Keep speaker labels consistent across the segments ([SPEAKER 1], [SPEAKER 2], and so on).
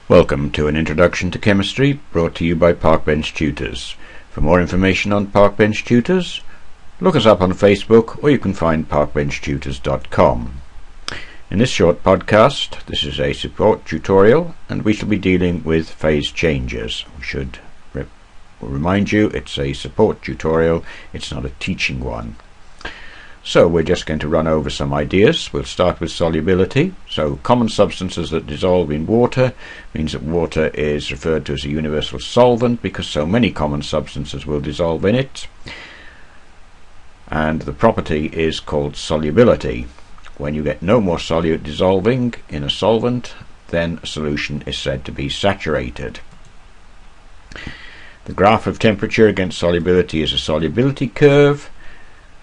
[SPEAKER 1] Welcome to an introduction to chemistry brought to you by Parkbench Tutors. For more information on Parkbench Tutors, look us up on Facebook or you can find parkbenchtutors.com. In this short podcast, this is a support tutorial and we shall be dealing with phase changes. We should remind you it's a support tutorial, it's not a teaching one. So we're just going to run over some ideas. We'll start with solubility. So common substances that dissolve in water means that water is referred to as a universal solvent because so many common substances will dissolve in it. And the property is called solubility. When you get no more solute dissolving in a solvent, then a solution is said to be saturated. The graph of temperature against solubility is a solubility curve.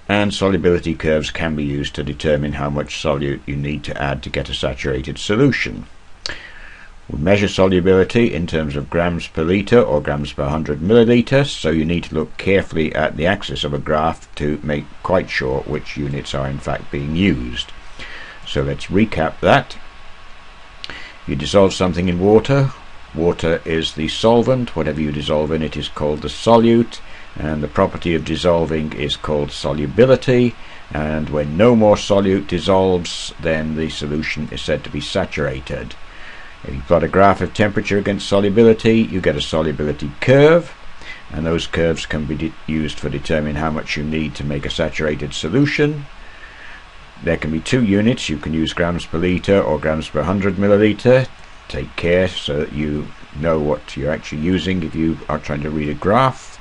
[SPEAKER 1] And solubility curves can be used to determine how much solute you need to add to get a saturated solution. We measure solubility in terms of grams per litre or grams per 100 milliliter, so you need to look carefully at the axis of a graph to make quite sure which units are in fact being used. So let's recap that. You dissolve something in water. Water is the solvent. Whatever you dissolve in it is called the solute. And the property of dissolving is called solubility, and when no more solute dissolves, then the solution is said to be saturated. If you plot a graph of temperature against solubility, you get a solubility curve, and those curves can be used for determining how much you need to make a saturated solution. There can be two units. You can use grams per litre or grams per 100 milliliter. Take care so that you know what you're actually using if you are trying to read a graph.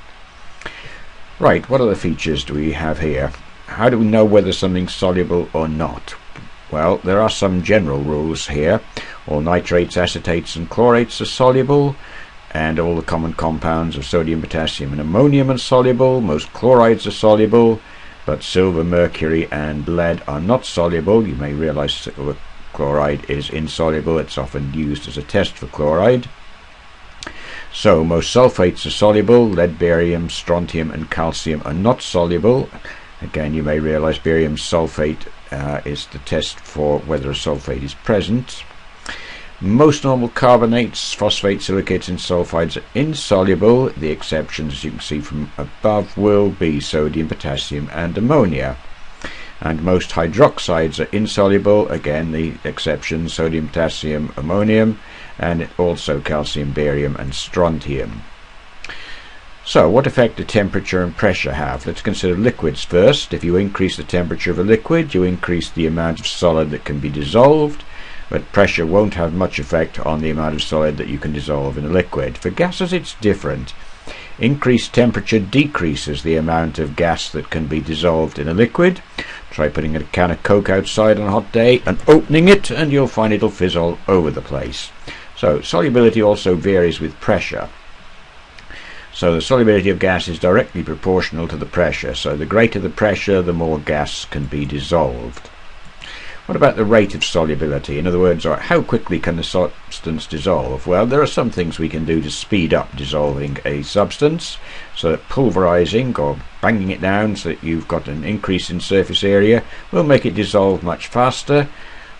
[SPEAKER 1] Right, what other features do we have here? How do we know whether something's soluble or not? Well, there are some general rules here. All nitrates, acetates and chlorates are soluble, and all the common compounds of sodium, potassium and ammonium are soluble. Most chlorides are soluble, but silver, mercury and lead are not soluble. You may realize silver chloride is insoluble. It's often used as a test for chloride. So most sulfates are soluble. Lead, barium, strontium and calcium are not soluble. Again, you may realize barium sulfate is the test for whether a sulfate is present. Most normal carbonates, phosphates, silicates and sulfides are insoluble. The exceptions, as you can see from above, will be sodium, potassium and ammonia. And most hydroxides are insoluble. Again, the exceptions, sodium, potassium, ammonium, and also calcium, barium and strontium. So what effect do temperature and pressure have? Let's consider liquids first. If you increase the temperature of a liquid, you increase the amount of solid that can be dissolved, but pressure won't have much effect on the amount of solid that you can dissolve in a liquid. For gases it's different. Increased temperature decreases the amount of gas that can be dissolved in a liquid. Try putting a can of Coke outside on a hot day and opening it and you'll find it'll fizz all over the place. So solubility also varies with pressure. So the solubility of gas is directly proportional to the pressure. So the greater the pressure, the more gas can be dissolved. What about the rate of solubility? In other words, how quickly can the substance dissolve? Well, there are some things we can do to speed up dissolving a substance, so that pulverizing or banging it down so that you've got an increase in surface area will make it dissolve much faster.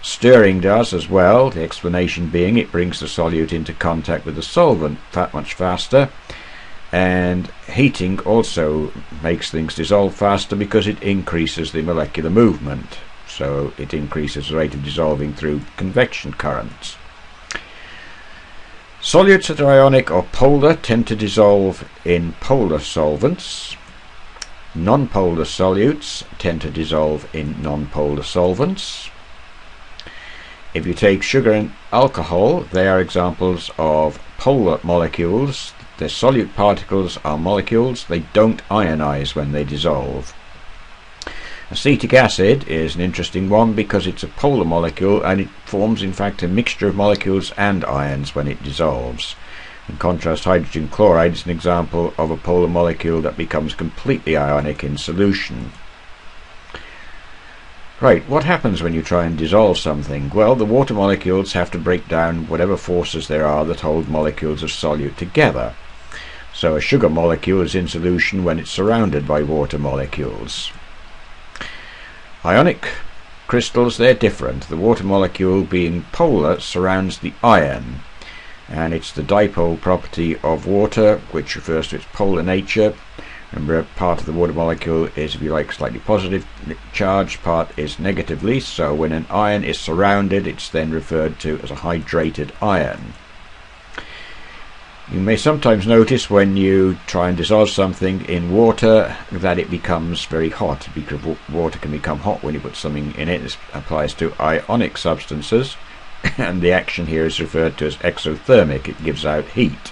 [SPEAKER 1] Stirring does as well, the explanation being it brings the solute into contact with the solvent that much faster. And heating also makes things dissolve faster because it increases the molecular movement. So it increases the rate of dissolving through convection currents. Solutes that are ionic or polar tend to dissolve in polar solvents. Non-polar solutes tend to dissolve in non-polar solvents. If you take sugar and alcohol, they are examples of polar molecules. Their solute particles are molecules. They don't ionize when they dissolve. Acetic acid is an interesting one because it's a polar molecule and it forms in fact a mixture of molecules and ions when it dissolves. In contrast, hydrogen chloride is an example of a polar molecule that becomes completely ionic in solution. Right, what happens when you try and dissolve something? Well, the water molecules have to break down whatever forces there are that hold molecules of solute together. So a sugar molecule is in solution when it's surrounded by water molecules. Ionic crystals, they're different. The water molecule, being polar, surrounds the ion. and it's the dipole property of water, which refers to its polar nature. Remember, part of the water molecule is, if you like, slightly positive charged, part is negatively, so when an ion is surrounded, it's then referred to as a hydrated ion. You may sometimes notice when you try and dissolve something in water that it becomes very hot, because water can become hot when you put something in it. This applies to ionic substances, and the action here is referred to as exothermic. It gives out heat.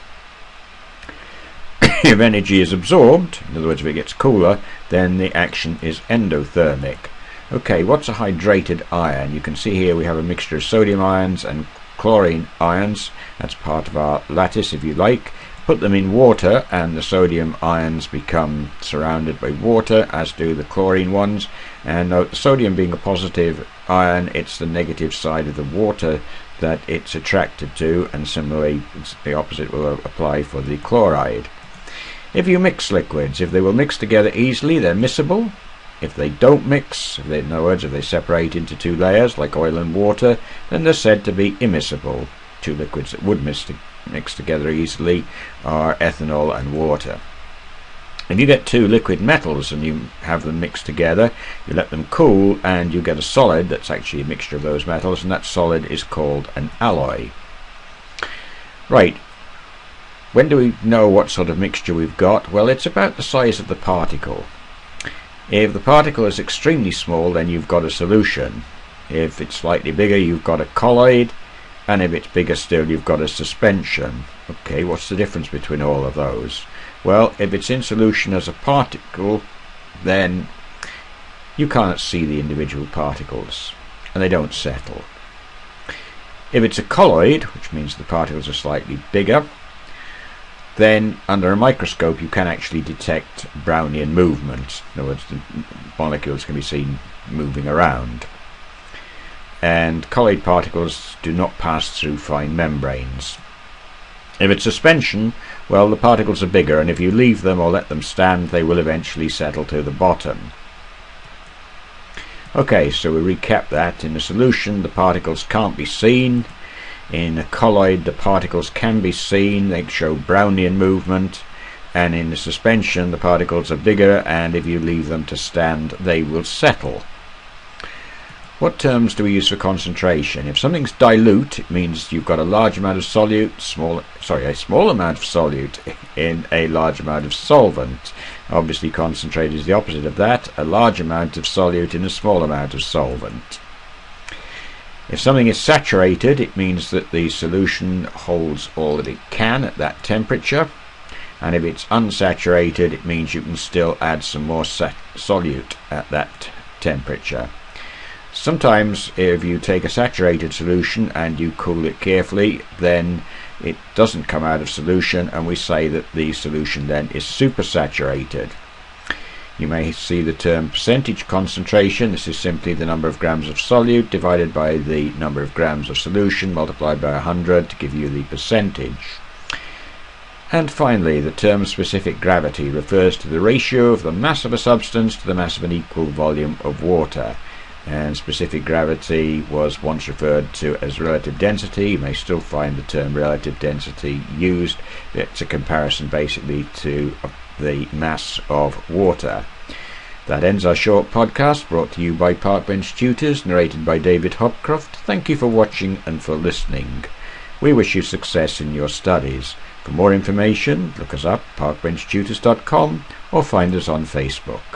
[SPEAKER 1] If energy is absorbed, in other words if it gets cooler, then the action is endothermic. Okay, what's a hydrated ion? You can see here we have a mixture of sodium ions and chlorine ions. That's part of our lattice, if you like. Put them in water and the sodium ions become surrounded by water, as do the chlorine ones. And note, the sodium being a positive ion, it's the negative side of the water that it's attracted to, and similarly the opposite will apply for the chloride. If you mix liquids, if they will mix together easily, they're miscible. If they don't mix, in other words, if they separate into two layers, like oil and water, then they're said to be immiscible. Two liquids that would mix together easily are ethanol and water. If you get two liquid metals and you have them mixed together, you let them cool and you get a solid that's actually a mixture of those metals, and that solid is called an alloy. Right. When do we know what sort of mixture we've got? Well, it's about the size of the particle. If the particle is extremely small, then you've got a solution. If it's slightly bigger, you've got a colloid, and if it's bigger still, you've got a suspension. Okay, what's the difference between all of those? Well, if it's in solution as a particle, then you can't see the individual particles, and they don't settle. If it's a colloid, which means the particles are slightly bigger, then under a microscope you can actually detect Brownian movement. In other words, the molecules can be seen moving around. And colloid particles do not pass through fine membranes. If it's suspension, well, the particles are bigger, and if you leave them or let them stand, they will eventually settle to the bottom. Okay, so we recap that. In a solution, the particles can't be seen. In a colloid, the particles can be seen, they show Brownian movement, and in the suspension the particles are bigger, and if you leave them to stand they will settle. What terms do we use for concentration? If something's dilute, it means you've got a large amount of solute, a small amount of solute in a large amount of solvent. Obviously concentrated is the opposite of that, a large amount of solute in a small amount of solvent. If something is saturated, it means that the solution holds all that it can at that temperature, and if it's unsaturated, it means you can still add some more solute at that temperature. Sometimes if you take a saturated solution and you cool it carefully, then it doesn't come out of solution, and we say that the solution then is supersaturated. You may see the term percentage concentration. This is simply the number of grams of solute divided by the number of grams of solution multiplied by 100 to give you the percentage. And finally, the term specific gravity refers to the ratio of the mass of a substance to the mass of an equal volume of water. And specific gravity was once referred to as relative density. You may still find the term relative density used. It's a comparison basically to the mass of water. That ends our short podcast, brought to you by Parkbench Tutors, narrated by David Hopcroft. Thank you for watching and for listening. We wish you success in your studies. For more information, look us up, parkbenchtutors.com, or find us on Facebook.